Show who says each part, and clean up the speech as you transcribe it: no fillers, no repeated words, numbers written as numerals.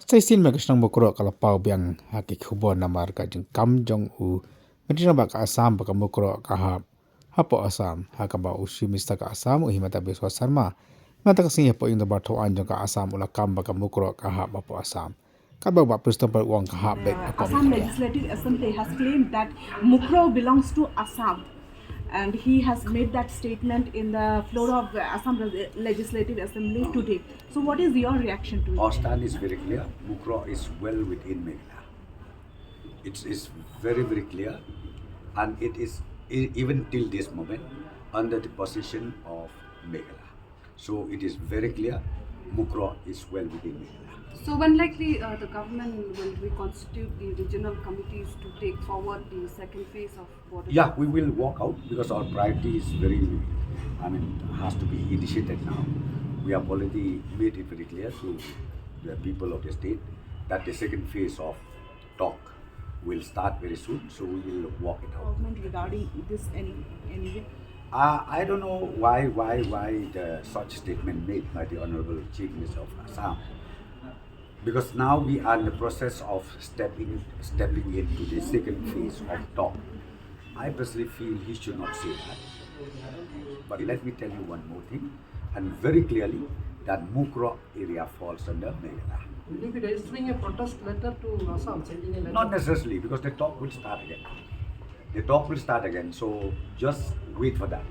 Speaker 1: Sai sin me kasang Mukroh kalapau biang haki khubon namar ka jeng kam jong u medina ba ka Assam ba ka Mukroh ka hapo Assam haka ba usi mista ka Assam u Himanta Biswa Sarma mata ka sing po yung da tho an jong ka Assam ula kam ba ka Mukroh ka ba po Assam ka ba Prestone par uang ka bek ako
Speaker 2: Assam Legislative Assembly has claimed that Mukroh belongs to Assam, and he has made that statement in the floor of the Assam Legislative Assembly today. So, what is your reaction to
Speaker 3: Our
Speaker 2: it?
Speaker 3: stand is very clear. Mukroh is well within Meghalaya. It is very, very clear, and it is even till this moment under the position of Meghalaya. So it is very clear. Mukroh is well within Meghalaya.
Speaker 4: So when likely the government will reconstitute the regional committees to take forward the second phase of border?
Speaker 3: Yeah, we will walk out because our priority is has to be initiated now. We have already made it very clear to the people of the state that the second phase of talk will start very soon, so we will walk it out.
Speaker 2: Government regarding this anyway?
Speaker 3: I don't know why the such statement made by the Honorable Chief Minister of Assam. Because now we are in the process of stepping into the second phase of talk. I personally feel he should not say that. But let me tell you one more thing, and very clearly that Mukroh area falls under Meghalaya.
Speaker 5: Will you be registering a protest letter to Assam, sending a letter?
Speaker 3: Not necessarily, because the talk will start again. The talk will start again, so just wait for that.